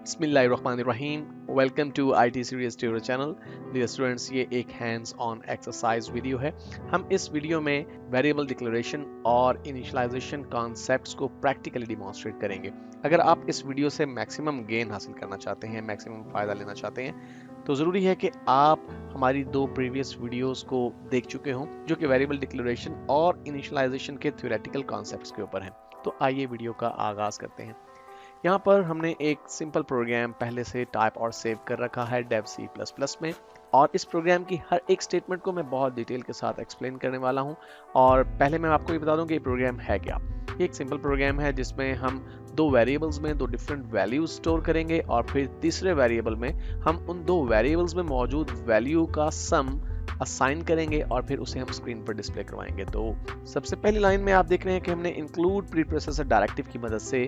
बिस्मिल्लाहिर्रहमानिर्रहीम। Welcome to IT series tutorial channel. Dear students, ये एक हैंड्स ऑन एक्सरसाइज वीडियो है। हम इस वीडियो में वेरिएबल डिक्लेरेशन और इनिशियलाइजेशन कॉन्सेप्ट्स को प्रैक्टिकली डिमॉन्स्ट्रेट करेंगे। अगर आप इस वीडियो से मैक्सिमम गेन हासिल करना चाहते हैं, मैक्सिमम फ़ायदा लेना चाहते हैं, तो ज़रूरी है कि आप हमारी दो प्रीवियस वीडियोस को देख चुके हों जो कि वेरिएबल डिक्लेरेशन और इनिशियलाइजेशन के थ्योरेटिकल कॉन्सेप्ट्स के ऊपर हैं। तो आइए वीडियो का आगाज़ करते हैं। यहाँ पर हमने एक सिंपल प्रोग्राम पहले से टाइप और सेव कर रखा है डेव C++ में, और इस प्रोग्राम की हर एक स्टेटमेंट को मैं बहुत डिटेल के साथ एक्सप्लेन करने वाला हूँ। और पहले मैं आपको ये बता दूँ कि ये प्रोग्राम है क्या। ये एक सिंपल प्रोग्राम है जिसमें हम दो वेरिएबल्स में दो डिफरेंट वैल्यूज स्टोर करेंगे और फिर तीसरे वेरिएबल में हम उन दो वेरिएबल्स में मौजूद वैल्यू का सम असाइन करेंगे और फिर उसे हम स्क्रीन पर डिस्प्ले करवाएंगे। तो सबसे पहली लाइन में आप देख रहे हैं कि हमने इंक्लूड प्रीप्रोसेसर डायरेक्टिव की मदद से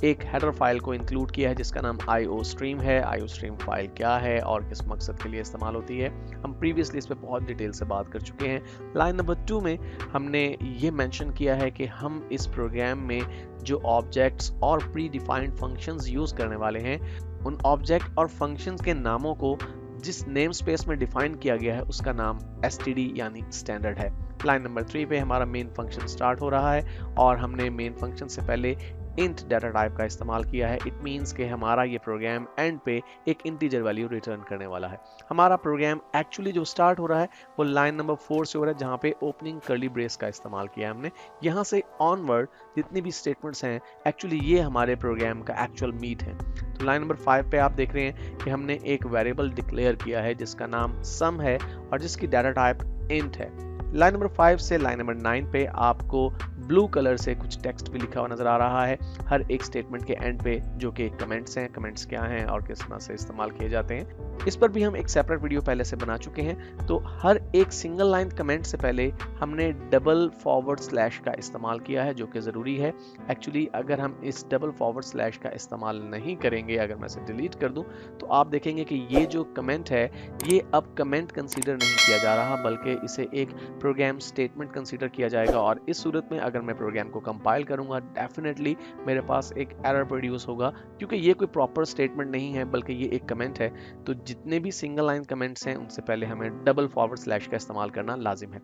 एक हेडर फाइल को इंक्लूड किया है जिसका नाम IOStream है। IOStream फाइल क्या है और किस मकसद के लिए इस्तेमाल होती है, हम प्रीवियसली इस पर बहुत डिटेल से बात कर चुके हैं। लाइन नंबर 2 में हमने ये मेंशन किया है कि हम इस प्रोग्राम में जो ऑब्जेक्ट्स और प्री डिफाइंड फंक्शंस यूज करने वाले हैं, उन ऑब्जेक्ट और फंक्शंस के नामों को जिस नेम स्पेस में डिफाइन किया गया है उसका नाम std यानी स्टैंडर्ड है। लाइन नंबर 3 पे हमारा मेन फंक्शन स्टार्ट हो रहा है और हमने मेन फंक्शन से पहले इंट डाटा टाइप का इस्तेमाल किया है। इट मींस कि हमारा ये प्रोग्राम एंड पे एक इंटीजर वैल्यू रिटर्न करने वाला है। हमारा प्रोग्राम एक्चुअली जो स्टार्ट हो रहा है वो लाइन नंबर 4 से हो रहा है जहाँ पे ओपनिंग कर्ली ब्रेस का इस्तेमाल किया है हमने। यहाँ से ऑनवर्ड जितनी भी स्टेटमेंट्स हैं एक्चुअली ये हमारे प्रोग्राम का एक्चुअल मीट है। तो लाइन नंबर 5 पे आप देख रहे हैं कि हमने एक वेरिएबल डिक्लेयर किया है जिसका नाम सम है और जिसकी डाटा टाइप इंट है। लाइन नंबर 5 से लाइन नंबर 9 पे आपको ब्लू कलर से कुछ टेक्स्ट भी लिखा हुआ नजर आ रहा है हर एक स्टेटमेंट के एंड पे, जो कि कमेंट्स हैं। कमेंट्स क्या हैं और किस तरह से इस्तेमाल किए जाते हैं, इस पर भी हम एक सेपरेट वीडियो पहले से बना चुके हैं। तो हर एक सिंगल लाइन कमेंट से पहले हमने डबल फॉरवर्ड स्लैश का इस्तेमाल किया है जो कि ज़रूरी है। एक्चुअली अगर हम इस डबल फॉरवर्ड स्लैश का इस्तेमाल नहीं करेंगे, अगर मैं इसे डिलीट कर दूं, तो आप देखेंगे कि ये जो कमेंट है ये अब कमेंट कंसीडर नहीं किया जा रहा बल्कि इसे एक प्रोग्राम स्टेटमेंट कंसीडर किया जाएगा। और इस सूरत में अगर मैं प्रोग्राम को कंपाइल करूंगा डेफिनेटली मेरे पास एक एरर प्रोड्यूस होगा, क्योंकि ये कोई प्रॉपर स्टेटमेंट नहीं है बल्कि ये एक कमेंट है। तो जितने भी सिंगल लाइन कमेंट्स हैं उनसे पहले हमें डबल फॉरवर्ड स्लैश का इस्तेमाल करना लाजिम है।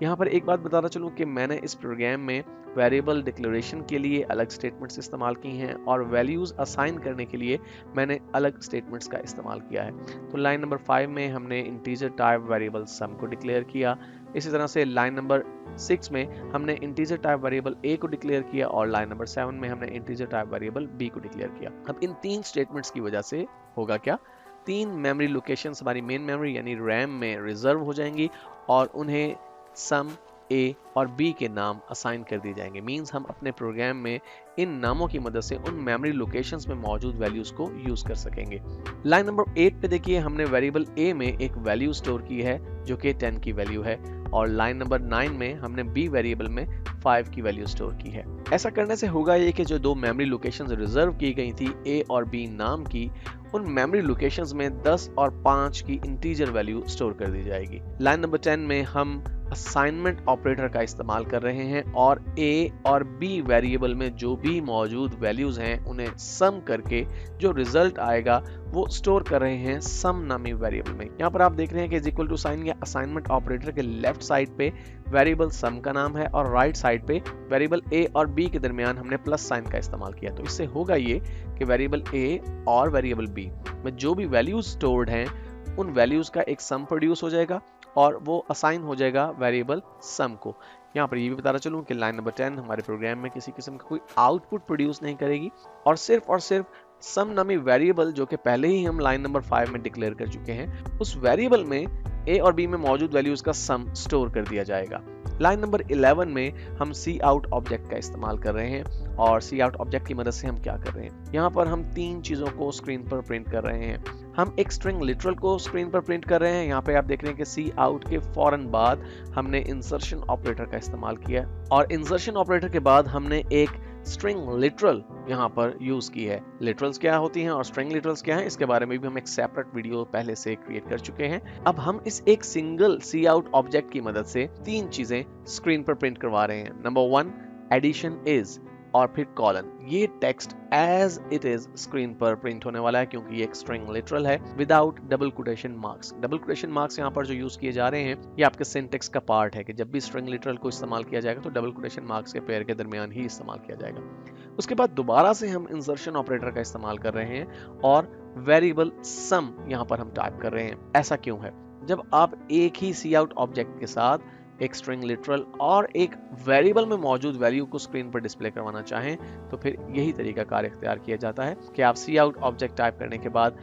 यहाँ पर एक बात बताना चलूँ कि मैंने इस प्रोग्राम में वेरिएबल डिक्लेरेशन के लिए अलग स्टेटमेंट्स इस्तेमाल की हैं और वैल्यूज असाइन करने के लिए मैंने अलग स्टेटमेंट्स का इस्तेमाल किया है। तो लाइन नंबर 5 में हमने इंटीजर टाइप वेरिएबल सम को डिक्लेयर किया। इसी तरह से लाइन नंबर 6 में हमने इंटीजर टाइप वेरिएबल a को डिक्लेयर किया और लाइन नंबर 7 में हमने इंटीजर टाइप वेरिएबल b को डिक्लेयर किया। अब इन तीन स्टेटमेंट्स की वजह से होगा क्या, तीन मेमोरी लोकेशंस हमारी मेन मेमोरी यानी रैम में रिजर्व हो जाएंगी और उन्हें सम, ए और बी के नाम असाइन कर दिए जाएंगे। मींस हम अपने प्रोग्राम में इन नामों की मदद से उन मेमोरी लोकेशंस में मौजूद वैल्यूज को यूज कर सकेंगे। लाइन नंबर 8 पे देखिए हमने वेरिएबल ए में एक वैल्यू स्टोर की है जो कि 10 की वैल्यू है और लाइन नंबर 9 में हमने बी वेरिएबल में 5 की वैल्यू स्टोर की है। ऐसा करने से होगा ये कि जो दो मेमोरी लोकेशंस रिजर्व की गई थी ए और बी नाम की, उन मेमोरी लोकेशंस में 10 और 5 की इंटीजर वैल्यू स्टोर कर दी जाएगी। लाइन नंबर 10 में हम असाइनमेंट ऑपरेटर का इस्तेमाल कर रहे हैं और ए और बी वेरिएबल में जो भी मौजूद वैल्यूज हैं उन्हें सम करके जो रिजल्ट आएगा वो स्टोर कर रहे हैं सम नामी वेरिएबल में। यहाँ पर आप देख रहे हैं कि इज इक्वल टू साइन या असाइनमेंट ऑपरेटर के लेफ्ट साइड पे वेरिएबल सम का नाम है और राइट साइड पे वेरिएबल ए और बी के दरमियान हमने प्लस साइन का इस्तेमाल किया। तो इससे होगा ये कि वेरिएबल ए और वेरिएबल बी में जो भी वैल्यूज स्टोर्ड हैं उन वैल्यूज का एक सम प्रोड्यूस हो जाएगा और वो असाइन हो जाएगा वेरिएबल सम को। यहाँ पर ये भी बताना चलूँ कि लाइन नंबर 10 हमारे प्रोग्राम में किसी किस्म का कोई आउटपुट प्रोड्यूस नहीं करेगी और सिर्फ सम नामी वेरिएबल जो कि पहले ही हम लाइन नंबर 5 में डिक्लेयर कर चुके हैं, उस वेरिएबल में ए और बी में मौजूद वैल्यूज का सम स्टोर कर दिया जाएगा। लाइन नंबर 11 में हम सी आउट ऑब्जेक्ट का इस्तेमाल कर रहे हैं और सी आउट ऑब्जेक्ट की मदद से हम क्या कर रहे हैं, यहाँ पर हम तीन चीजों को स्क्रीन पर प्रिंट कर रहे हैं। हम एक स्ट्रिंग लिटरल को स्क्रीन पर प्रिंट कर रहे हैं। यहाँ पे आप देख रहे हैं कि सी आउट के फौरन बाद हमने इंसर्शन ऑपरेटर का इस्तेमाल किया और इंसर्शन ऑपरेटर के बाद हमने एक स्ट्रिंग लिटरल यहाँ पर यूज की है। लिटरल्स क्या होती हैं और स्ट्रिंग लिटरल्स क्या हैं, इसके बारे में भी हम एक सेपरेट वीडियो पहले से क्रिएट कर चुके हैं। अब हम इस एक सिंगल सी आउट ऑब्जेक्ट की मदद से तीन चीजें स्क्रीन पर प्रिंट करवा रहे हैं। नंबर 1, एडिशन इज, और फिर कॉलन। ये text as it is screen पर प्रिंट होने वाला है क्योंकि ये एक स्ट्रिंग लिटरल है without double quotation marks. Double quotation marks यहाँ पर जो यूज किए जा रहे हैं ये आपके सिंटेक्स का पार्ट है कि जब भी स्ट्रिंग लिटरल को इस्तेमाल किया जाएगा तो डबल कोटेशन मार्क्स के पेयर के दरमियान ही इस्तेमाल किया जाएगा। उसके बाद दोबारा से हम इंसर्शन ऑपरेटर का इस्तेमाल कर रहे हैं और वेरिएबल सम यहाँ पर हम टाइप कर रहे हैं। ऐसा क्यों है? जब आप एक ही सी आउट ऑब्जेक्ट के साथ एक स्ट्रिंग लिटरल और एक वेरिएबल में मौजूद वैल्यू को स्क्रीन पर डिस्प्ले करवाना चाहें तो फिर यही तरीका कार इख्तियार किया जाता है कि आप सी आउट ऑब्जेक्ट टाइप करने के बाद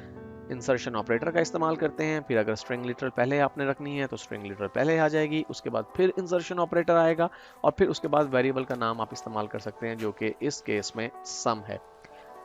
इंसर्शन ऑपरेटर का इस्तेमाल करते हैं। फिर अगर स्ट्रिंग लिटरल पहले आपने रखनी है तो स्ट्रिंग लिटरल पहले आ जाएगी, उसके बाद फिर इंसर्शन ऑपरेटर आएगा और फिर उसके बाद वेरिएबल का नाम आप इस्तेमाल कर सकते हैं जो कि इस केस में सम है।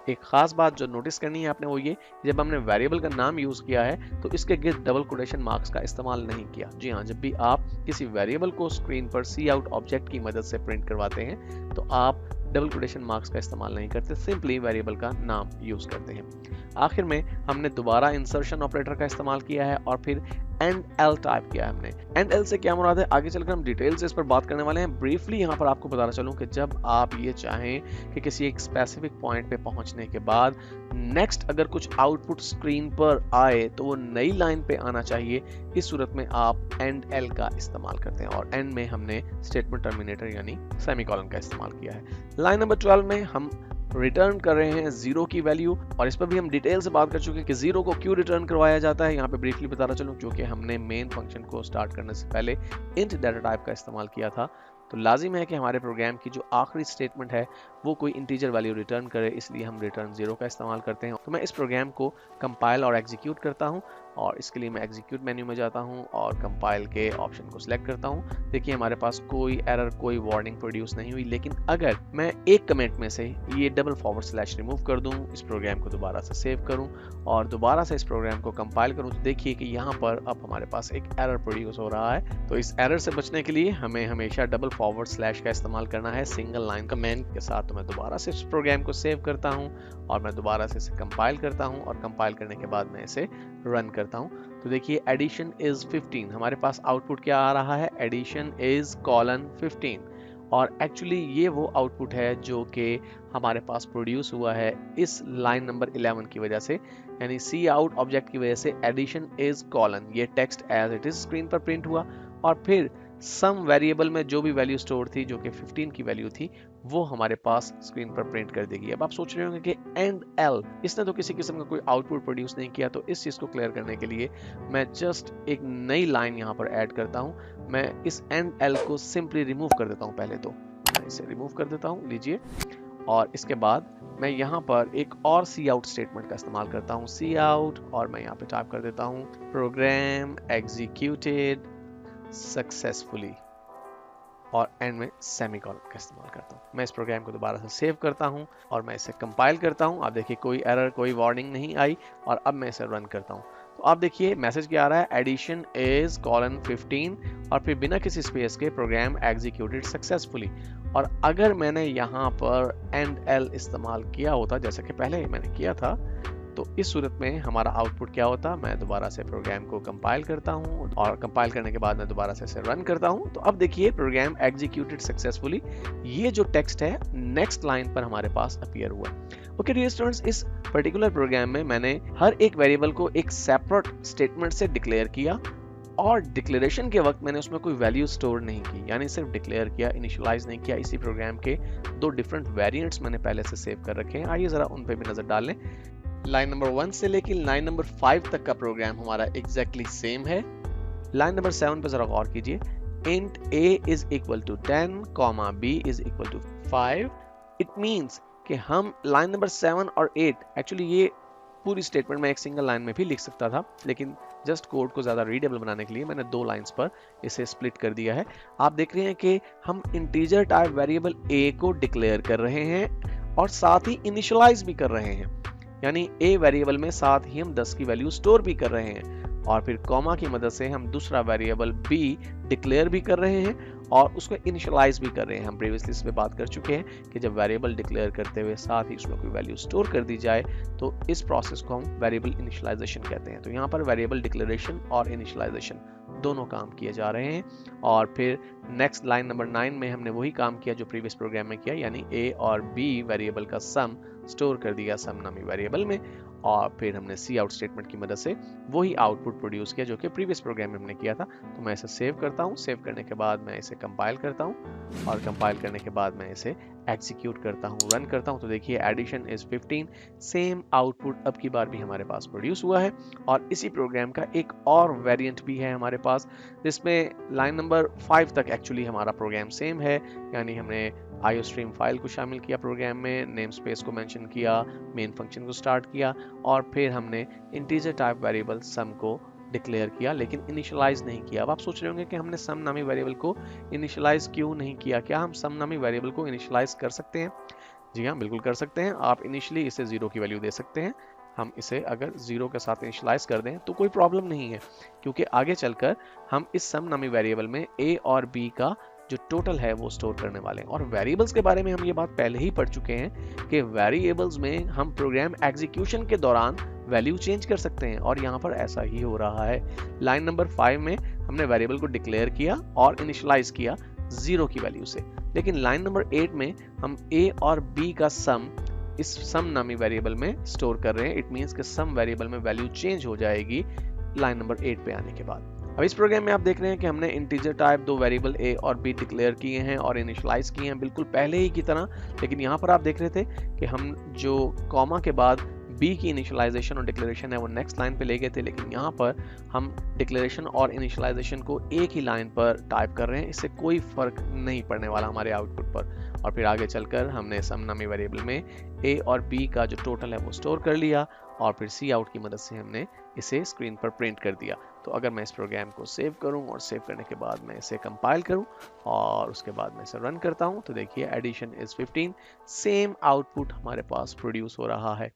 एक खास बात जो नोटिस करनी है आपने वो ये, जब हमने वेरिएबल का नाम यूज किया है तो इसके गिर्द डबल कोटेशन मार्क्स का इस्तेमाल नहीं किया। जी हाँ, जब भी आप किसी वेरिएबल को स्क्रीन पर सी आउट ऑब्जेक्ट की मदद से प्रिंट करवाते हैं तो आप डबल कोटेशन मार्क्स का इस्तेमाल नहीं करते, सिंपली वेरिएबल का नाम यूज करते हैं। आखिर में हमने दोबारा इंसर्शन ऑपरेटर का इस्तेमाल किया है और फिर एंड एल टाइप किया है हमने। एंड एल से क्या मुराद है आगे चलकर हम डिटेल से इस पर बात करने वाले हैं। ब्रीफली यहाँ पर आपको बताना चलूं कि जब आप ये चाहें कि किसी एक स्पेसिफिक पॉइंट पे पहुंचने के बाद नेक्स्ट अगर कुछ आउटपुट स्क्रीन पर आए तो वो नई लाइन पे आना चाहिए, इस सूरत में आप एंड एल का इस्तेमाल करते हैं और एंड में हमने स्टेटमेंट टर्मिनेटर यानी सेमीकोलन का इस्तेमाल किया है। लाइन नंबर 12 में हम रिटर्न कर रहे हैं 0 की वैल्यू और इस पर भी हम डिटेल से बात कर चुके हैं कि 0 को क्यों रिटर्न करवाया जाता है। यहाँ पे ब्रीफली बताना चलूं, क्योंकि हमने मेन फंक्शन को स्टार्ट करने से पहले इंट डाटा टाइप का इस्तेमाल किया था तो लाजिम है कि हमारे प्रोग्राम की जो आखिरी स्टेटमेंट है वो कोई इंटीजर वैल्यू रिटर्न करे, इसलिए हम रिटर्न 0 का इस्तेमाल करते हैं। तो मैं इस प्रोग्राम को कंपाइल और एग्जीक्यूट करता हूं और इसके लिए मैं एग्जीक्यूट मेन्यू में जाता हूं और कंपाइल के ऑप्शन को सिलेक्ट करता हूं। देखिए हमारे पास कोई एरर, कोई वार्निंग प्रोड्यूस नहीं हुई, लेकिन अगर मैं एक कमेंट में से ये डबल फॉरवर्ड स्लैश रिमूव कर दूं, इस प्रोग्राम को दोबारा से सेव करूं और दोबारा से इस प्रोग्राम को कंपाइल करूं तो देखिए कि यहाँ पर अब हमारे पास एक एरर प्रोड्यूस हो रहा है। तो इस एरर से बचने के लिए हमें हमेशा डबल फॉरवर्ड स्लैश का इस्तेमाल करना है सिंगल लाइन कमेंट के साथ। तो मैं दोबारा से इस प्रोग्राम को सेव करता हूं और मैं दोबारा से इसे कंपाइल करता हूं और कंपाइल करने के बाद मैं इसे रन करता हूं तो देखिए एडिशन इज 15, हमारे पास आउटपुट क्या आ रहा है, एडिशन इज कॉलन 15 और एक्चुअली ये वो आउटपुट है जो कि हमारे पास प्रोड्यूस हुआ है इस लाइन नंबर 11 की वजह से, यानी सी आउट ऑब्जेक्ट की वजह से एडिशन इज कॉलन, ये text as it is screen पर प्रिंट हुआ और फिर सम वेरिएबल में जो भी वैल्यू स्टोर थी जो कि 15 की वैल्यू थी वो हमारे पास स्क्रीन पर प्रिंट कर देगी। अब आप सोच रहे होंगे कि एंड एल, इसने तो किसी किस्म का कोई आउटपुट प्रोड्यूस नहीं किया, तो इस चीज को क्लियर करने के लिए मैं जस्ट एक नई लाइन यहाँ पर ऐड करता हूँ। मैं इस एंड एल को सिंपली रिमूव कर देता हूँ, पहले तो मैं इसे रिमूव कर देता हूँ, लीजिए, और इसके बाद मैं यहाँ पर एक और सी आउट स्टेटमेंट का इस्तेमाल करता हूँ, सी आउट, और मैं यहाँ पे टाइप कर देता हूँ प्रोग्राम एग्जीक्यूटेड सक्सेसफुली और एंड में सेमीकोलन का इस्तेमाल करता हूँ। मैं इस प्रोग्राम को दोबारा से सेव करता हूँ और मैं इसे कंपाइल करता हूँ। आप देखिए कोई एरर, कोई वार्निंग नहीं आई और अब मैं इसे रन करता हूँ तो आप देखिए मैसेज क्या आ रहा है, एडिशन इज कॉलन 15 और फिर बिना किसी स्पेस के प्रोग्राम एग्जीक्यूटेड सक्सेसफुली। और अगर मैंने यहाँ पर एंड एल इस्तेमाल किया होता जैसे कि पहले मैंने किया था तो इस सूरत में हमारा आउटपुट क्या होता, मैं दोबारा से प्रोग्राम को कंपाइल करता हूं और कंपाइल करने के बाद मैं दोबारा से इसे रन करता हूं तो अब देखिए प्रोग्राम एग्जीक्यूटेड सक्सेसफुली, ये जो टेक्स्ट है नेक्स्ट लाइन पर हमारे पास अपीयर हुआ। ओके डियर स्टूडेंट्स, इस पर्टिकुलर प्रोग्राम में मैंने हर एक वेरिएबल को एक सेपरेट स्टेटमेंट से डिक्लेयर किया और डिक्लेरेशन के वक्त मैंने उसमें कोई वैल्यू स्टोर नहीं की, यानी सिर्फ डिक्लेयर किया, इनिशियलाइज नहीं किया। इसी प्रोग्राम के दो डिफरेंट वेरिएंट्स मैंने पहले से सेव कर रखे हैं, आइए जरा उन पे भी नजर डाल लें। लाइन नंबर 1 से लेकर लाइन नंबर 5 तक का प्रोग्राम हमारा एग्जैक्टली सेम है। लाइन नंबर 7 पे जरा गौर कीजिए, int a is equal to 10, b is equal to 5। It means कि हम लाइन नंबर 7 और 8, एक्चुअली ये पूरी स्टेटमेंट में एक सिंगल लाइन में भी लिख सकता था, लेकिन जस्ट कोड को ज्यादा रीडेबल बनाने के लिए मैंने 2 लाइंस पर इसे स्प्लिट कर दिया है। आप देख रहे हैं कि हम इंटीजर टाइप वेरिएबल a को डिक्लेयर कर रहे हैं और साथ ही इनिशियलाइज भी कर रहे हैं, यानी a वेरिएबल में साथ ही हम 10 की वैल्यू स्टोर भी कर रहे हैं और फिर कॉमा की मदद से हम दूसरा वेरिएबल b डिक्लेयर भी कर रहे हैं और उसको इनिशियलाइज भी कर रहे हैं। हम प्रीवियसली इस पे बात कर चुके हैं कि जब वेरिएबल डिक्लेयर करते हुए साथ ही उसमें कोई वैल्यू स्टोर कर दी जाए तो इस प्रोसेस को हम वेरिएबल इनिशियलाइजेशन कहते हैं। तो यहाँ पर वेरिएबल डिक्लेरेशन और इनिशियलाइजेशन दोनों काम किए जा रहे हैं। और फिर नेक्स्ट लाइन नंबर 9 में हमने वही काम किया जो प्रीवियस प्रोग्राम में किया, यानी ए और बी वेरिएबल का सम स्टोर कर दिया सम नामी वेरिएबल में, और फिर हमने सी आउट स्टेटमेंट की मदद से वही आउटपुट प्रोड्यूस किया जो कि प्रीवियस प्रोग्राम में हमने किया था। तो मैं इसे सेव करता हूँ, सेव करने के बाद मैं इसे कंपाइल करता हूँ, और कंपाइल करने के बाद मैं इसे एग्जीक्यूट करता हूँ, रन करता हूँ। तो देखिए एडिशन इज 15, सेम आउटपुट अब की बार भी हमारे पास प्रोड्यूस हुआ है। और इसी प्रोग्राम का एक और वेरिएंट भी है हमारे पास, जिसमें लाइन नंबर 5 तक एक्चुअली हमारा प्रोग्राम सेम है, यानी हमने आईओ स्ट्रीम फाइल को शामिल किया प्रोग्राम में, नेम स्पेस को मेंशन किया, मेन फंक्शन को स्टार्ट किया, और फिर हमने इंटीजर टाइप वेरिएबल सम को डिक्लेयर किया, लेकिन इनिशियलाइज नहीं किया। अब आप सोच रहे होंगे कि हमने सम नामी वेरिएबल को इनिशियलाइज क्यों नहीं किया, क्या हम सम नामी वेरिएबल को इनिशियलाइज कर सकते हैं? जी हाँ, बिल्कुल कर सकते हैं। आप इनिशियली इसे 0 की वैल्यू दे सकते हैं। हम इसे अगर 0 के साथ इनिशियलाइज कर दें तो कोई प्रॉब्लम नहीं है, क्योंकि आगे चलकर हम इस सम नामी वेरिएबल में a और b का जो टोटल है वो स्टोर करने वाले हैं। और वेरिएबल्स के बारे में हम ये बात पहले ही पढ़ चुके हैं कि वेरिएबल्स में हम प्रोग्राम एग्जीक्यूशन के दौरान वैल्यू चेंज कर सकते हैं, और यहाँ पर ऐसा ही हो रहा है। लाइन नंबर 5 में हमने वेरिएबल को डिक्लेयर किया और इनिशियलाइज किया 0 की वैल्यू से, लेकिन लाइन नंबर 8 में हम a और b का सम इस सम नामी वेरिएबल में स्टोर कर रहे हैं। इट मींस कि सम वेरिएबल में वैल्यू चेंज हो जाएगी लाइन नंबर 8 पे आने के बाद। अब इस प्रोग्राम में आप देख रहे हैं कि हमने इंटीजर टाइप दो वेरिएबल a और b डिक्लेयर किए हैं और इनिशियलाइज किए हैं बिल्कुल पहले ही की तरह, लेकिन यहाँ पर आप देख रहे थे कि हम जो कॉमा के बाद b की इनिशियलाइजेशन और डिक्लेरेशन है वो नेक्स्ट लाइन पे ले गए थे, लेकिन यहाँ पर हम डिक्लेरेशन और इनिशियलाइजेशन को एक ही लाइन पर टाइप कर रहे हैं। इससे कोई फर्क नहीं पड़ने वाला हमारे आउटपुट पर। और फिर आगे चलकर हमने सम नामी वेरिएबल में a और b का जो टोटल है वो स्टोर कर लिया, और फिर सी आउट की मदद से हमने इसे स्क्रीन पर प्रिंट कर दिया। तो अगर मैं इस प्रोग्राम को सेव करूं और सेव करने के बाद मैं इसे कंपाइल करूं और उसके बाद मैं इसे रन करता हूं, तो देखिए एडिशन इज 15, सेम आउटपुट हमारे पास प्रोड्यूस हो रहा है।